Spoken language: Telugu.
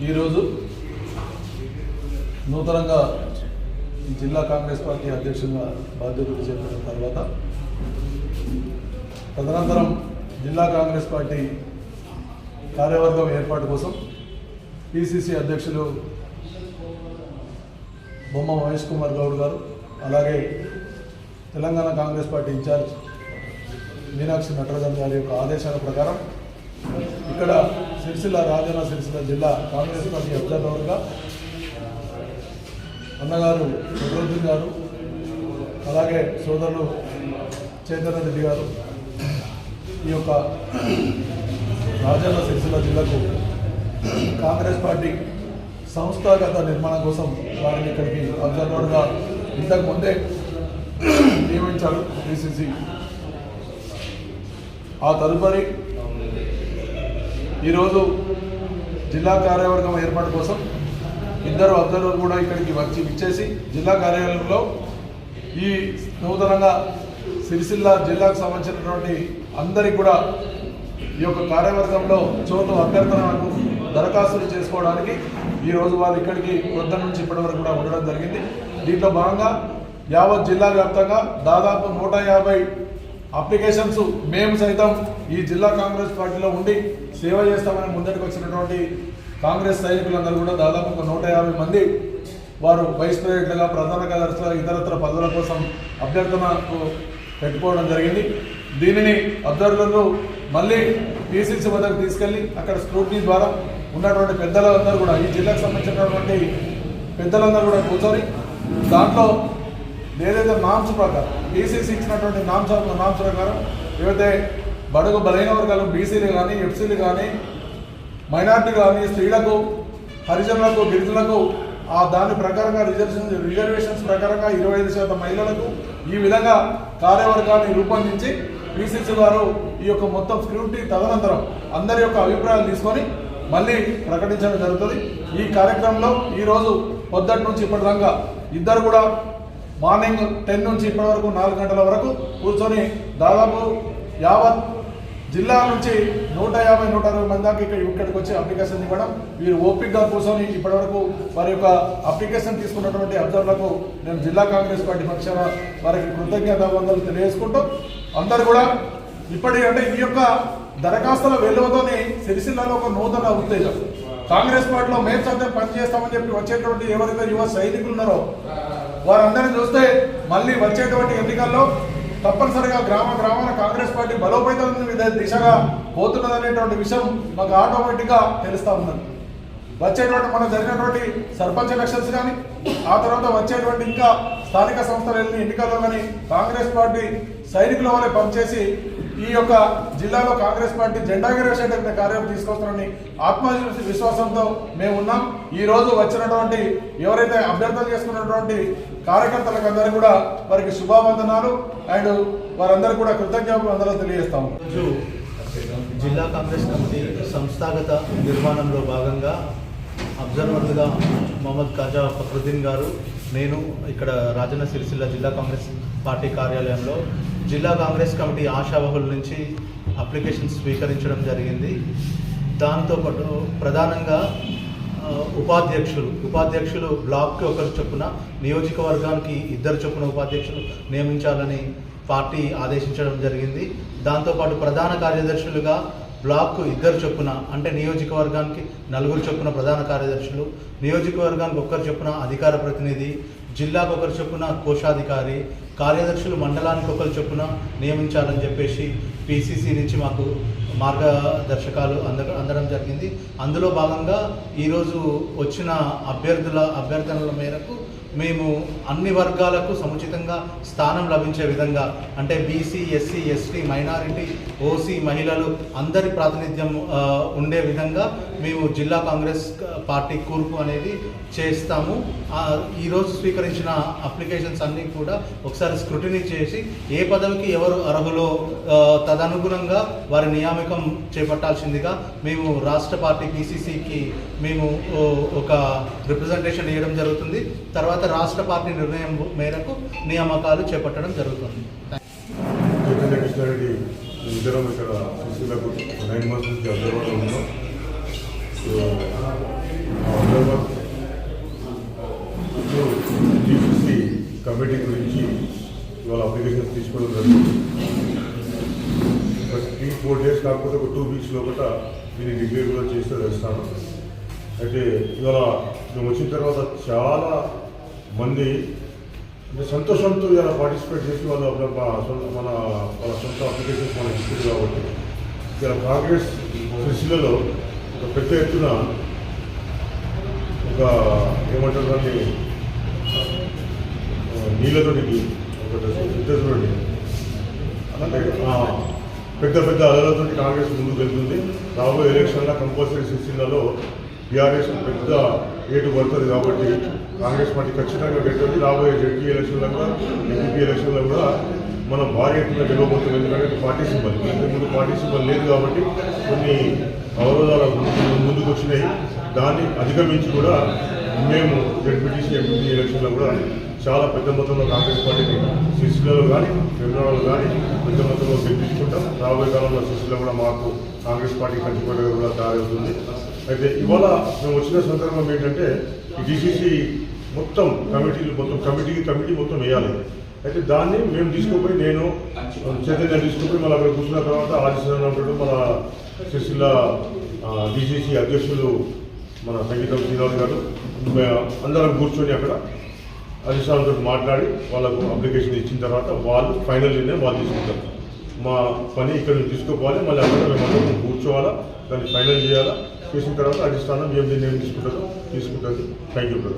ఈరోజు నూతనంగా జిల్లా కాంగ్రెస్ పార్టీ అధ్యక్షునిగా బాధ్యతలు చేపట్టిన తర్వాత తదనంతరం జిల్లా కాంగ్రెస్ పార్టీ కార్యవర్గం ఏర్పాటు కోసం పిసిసి అధ్యక్షులు బొమ్మ మహేష్ కుమార్ గౌడ్ గారు, అలాగే తెలంగాణ కాంగ్రెస్ పార్టీ ఇన్ఛార్జ్ మీనాక్షి నటరాజన్ గారి యొక్క ఆదేశాల ప్రకారం ఇక్కడ రాజన్న సిరిసిల్ల జిల్లా కాంగ్రెస్ పార్టీ అబ్జర్వర్గా అన్నగారు నటరాజన్ గారు, అలాగే సోదరులు చైతన్య రెడ్డి గారు ఈ యొక్క రాజన్న సిరిసిల్ల జిల్లాకు కాంగ్రెస్ పార్టీ సంస్థాగత నిర్మాణం కోసం వారిని ఇక్కడికి అబ్జర్వర్గా ఇంతకు ముందే నియమించారు పిసిసి. ఆ తదుపరి ఈరోజు జిల్లా కార్యవర్గం ఏర్పాటు కోసం ఇద్దరు అబ్జర్వర్లు కూడా ఇక్కడికి విచ్చేసి జిల్లా కార్యాలయంలో ఈ నూతనంగా సిరిసిల్ల జిల్లాకు సంబంధించినటువంటి అందరికీ కూడా ఈ యొక్క కార్యవర్గంలో చోటు అభ్యర్థనకు దరఖాస్తులు చేసుకోవడానికి ఈరోజు వారు ఇక్కడికి పొద్దున్న నుంచి ఇప్పటి వరకు కూడా ఉండడం జరిగింది. దీంట్లో భాగంగా యావత్ జిల్లా వ్యాప్తంగా దాదాపు 150 అప్లికేషన్స్ మేము సైతం ఈ జిల్లా కాంగ్రెస్ పార్టీలో ఉండి సేవ చేస్తామని ముందటికి వచ్చినటువంటి కాంగ్రెస్ సైనికులందరూ కూడా దాదాపు 150 మంది వారు వైస్ ప్రెసిడెంట్లుగా, ప్రధాన కార్యదర్శులుగా, ఇతరత్ర పదవుల కోసం అభ్యర్థనకు పెట్టుకోవడం జరిగింది. దీనిని అభ్యర్థులను మళ్ళీ పిసిసి వద్దకు తీసుకెళ్లి అక్కడ స్క్రూటినీ ద్వారా ఉన్నటువంటి పెద్దలందరూ కూడా ఈ జిల్లాకు సంబంధించినటువంటి పెద్దలందరూ కూడా కూర్చొని దాంట్లో ఏదైతే నామ్స్ ప్రకారం పిసిసి ఇచ్చినటువంటి నామ్స్ ప్రకారం ఏవైతే బడుగు బలహీన వర్గాలు బీసీలు కానీ, ఎఫ్సీలు కానీ, మైనార్టీ కానీ, స్త్రీలకు, హరిజనులకు, గిరిజనులకు దాని ప్రకారంగా రిజర్వేషన్స్ ప్రకారంగా 25% మహిళలకు ఈ విధంగా కార్యవర్గాన్ని రూపొందించి పిసిసి వారు ఈ యొక్క మొత్తం స్క్రూటినీ తదనంతరం అందరి యొక్క అభిప్రాయాలు తీసుకొని మళ్ళీ ప్రకటించడం జరుగుతుంది. ఈ కార్యక్రమంలో ఈరోజు పొద్దుటి నుంచి ఇప్పటిదాకా ఇద్దరు కూడా మార్నింగ్ 10 నుంచి ఇప్పటి వరకు 4 గంటల వరకు కూర్చొని దాదాపు యావత్ జిల్లా నుంచి 150-160 మంది దాకా ఇక్కడికి వచ్చి అప్లికేషన్ ఇవ్వడం, వీరు ఓపికగా కూర్చొని ఇప్పటి వరకు వారి యొక్క అప్లికేషన్ తీసుకున్నటువంటి అబ్జర్వర్లకు నేను జిల్లా కాంగ్రెస్ పార్టీ పక్షాన వారికి కృతజ్ఞతావందనలు తెలియజేసుకుంటూ అందరు కూడా అంటే ఈ యొక్క దరఖాస్తుల వెలువతోనే సిరిసిల్లలో ఒక నూతన ఉత్తేజం కాంగ్రెస్ పార్టీలో మేము సైతం పనిచేస్తామని చెప్పి వచ్చేటువంటి ఎవరైతే యువ సైనికులు ఉన్నారో వారందరినీ చూస్తే మళ్ళీ వచ్చేటువంటి ఎన్నికల్లో తప్పనిసరిగా గ్రామాల కాంగ్రెస్ పార్టీ బలోపేతం దిశగా పోతున్నదనేటువంటి విషయం మాకు ఆటోమేటిక్గా తెలుస్తూ ఉన్నది. వచ్చేటువంటి మనం జరిగినటువంటి సర్పంచ్ ఎలక్షన్స్ కానీ, ఆ తర్వాత వచ్చేటువంటి ఇంకా స్థానిక సంస్థల ఎన్నికల్లో కానీ కాంగ్రెస్ పార్టీ సైనికుల వల్లే పనిచేసి ఈ యొక్క జిల్లాలో కాంగ్రెస్ పార్టీ జెండా ఎగరేసేటువంటి కార్యం తీసుకొస్తారని ఆత్మవిశ్వాసంతో మేము ఉన్నాం. ఈ రోజు వచ్చినటువంటి ఎవరైతే అభ్యర్థన చేసుకున్నటువంటి కార్యకర్తలకు అందరూ కూడా వారికి శుభావందనాలు అండ్ వారందరూ కూడా కృతజ్ఞతలు తెలియజేస్తాం. జిల్లా కాంగ్రెస్ కమిటీ సంస్థాగత నిర్మాణంలో భాగంగా అబ్జర్వర్లుగా మొహమ్మద్ ఖాజా ఫక్రుద్దీన్ గారు, నేను ఇక్కడ రాజన్న సిరిసిల్ల జిల్లా కాంగ్రెస్ పార్టీ కార్యాలయంలో జిల్లా కాంగ్రెస్ కమిటీ ఆశావహుల నుంచి అప్లికేషన్ స్వీకరించడం జరిగింది. దాంతోపాటు ప్రధానంగా ఉపాధ్యక్షులు బ్లాక్కి ఒకరు చొప్పున, నియోజకవర్గానికి 2 చొప్పున ఉపాధ్యక్షులు నియమించాలని పార్టీ ఆదేశించడం జరిగింది. దాంతోపాటు ప్రధాన కార్యదర్శులుగా బ్లాక్కు 2 చొప్పున, అంటే నియోజకవర్గానికి 4 చొప్పున ప్రధాన కార్యదర్శులు, నియోజకవర్గానికి 1 చొప్పున అధికార ప్రతినిధి, జిల్లాకు 1 చొప్పున కోశాధికారి, కార్యదర్శులు మండలానికి 1 చొప్పున నియమించాలని చెప్పేసి పిసిసి నుంచి మాకు మార్గదర్శకాలు అందడం జరిగింది. అందులో భాగంగా ఈరోజు వచ్చిన అభ్యర్థనల మేరకు మేము అన్ని వర్గాలకు సముచితంగా స్థానం లభించే విధంగా, అంటే BC, SC, ST, minority, OC, మహిళలు అందరి ప్రాతినిధ్యం ఉండే విధంగా మేము జిల్లా కాంగ్రెస్ పార్టీ కూర్పు అనేది చేస్తాము. ఈరోజు స్వీకరించిన అప్లికేషన్స్ అన్నీ కూడా ఒకసారి స్క్రూటినీ చేసి ఏ పదవికి ఎవరు అర్హులో తదనుగుణంగా వారి నియామకం చేపట్టాల్సిందిగా మేము రాష్ట్ర పార్టీ పిసిసికి మేము ఒక రిప్రజెంటేషన్ ఇవ్వడం జరుగుతుంది. తర్వాత రాష్ట్ర పార్టీ నిర్ణయం మేరకు నియామకాలు చేపట్టడం జరుగుతుంది. ఇద్దరం ఇక్కడ సిరిసిల్లకు 9 months నుంచి అబ్జర్వర్గా ఉన్నాం. నిర్ణయం తీసుకోవడం జరిగింది. ఒక 3-4 డేస్ కాకపోతే ఒక 2 వీక్స్ లోపల దీన్ని డిక్లేర్ కూడా చేస్తే వేస్తాను. అయితే ఇవాళ మేము వచ్చిన తర్వాత చాలా మంది అంటే సంతోషంతో ఇలా పార్టిసిపేట్ చేసి వాళ్ళ సొంత అప్లికేషన్స్ మనం ఇచ్చింది కాబట్టి ఇలా కాంగ్రెస్ సిరిసిల్లలో ఒక పెద్ద ఎత్తున ఒక ఏమంటారు దాన్ని నీళ్ళతోటి ఇద్దరు అంటే పెద్ద పెద్ద అలలతో కాంగ్రెస్ ముందుకు వెళ్తుంది. రాబోయే ఎలక్షన్లో కంపల్సరీ సిరిసిల్లలో బీఆర్ఎస్ పెద్ద ఏటు పడుతుంది కాబట్టి కాంగ్రెస్ పార్టీ ఖచ్చితంగా గెలుస్తుంది. రాబోయే జడ్పీ ఎలక్షన్లో కూడా ఎంపీ ఎలక్షన్లో కూడా మనం భారీ ఎత్తున గెలవబోతుంది. ఎందుకంటే పార్టీ సింబల్ ఇంతకుముందు పార్టీ సింబల్ లేదు కాబట్టి కొన్ని అవరోధాలు ముందుకు వచ్చినాయి. దాన్ని అధిగమించి కూడా మేము జడ్పీటీసీ ఎంపీ ఎలక్షన్లో కూడా చాలా పెద్ద మొత్తంలో కాంగ్రెస్ పార్టీని సిరిసిల్లలో కానీ వెంబడాలలో కానీ పెద్ద మొత్తంలో గెలిపించుకుంటాం. రాబోయే కాలంలో సిరిసిల్లలో కూడా మాకు కాంగ్రెస్ పార్టీ కంచుకోవడం కూడా తయారవుతుంది. అయితే ఇవాళ మేము వచ్చిన సందర్భం ఏంటంటే ఈ డీసీసీ మొత్తం కమిటీ మొత్తం వేయాలి. అయితే దాన్ని మేము తీసుకుపోయి నేను చైతన్య తీసుకుపోయి మళ్ళీ అక్కడ కూర్చున్న తర్వాత ఆదిశనాడు మన సిరిసిల్ల డీసీసీ అధ్యక్షులు మన సంగీతం శ్రీనివాస్ గారు అందరం కూర్చొని అక్కడ అధిష్టానంతో మాట్లాడి వాళ్ళకు అప్లికేషన్ ఇచ్చిన తర్వాత వాళ్ళు ఫైనల్ నిర్ణయం వాళ్ళు తీసుకుంటారు. మా పని ఇక్కడ నుంచి తీసుకోపోవాలి, మళ్ళీ అక్కడ మేమందరం కూర్చోవాలా, దాన్ని ఫైనల్ చేయాలా, చేసిన తర్వాత అధిష్టానం ఏం నిర్ణయం తీసుకుంటుంది. Thank you brother.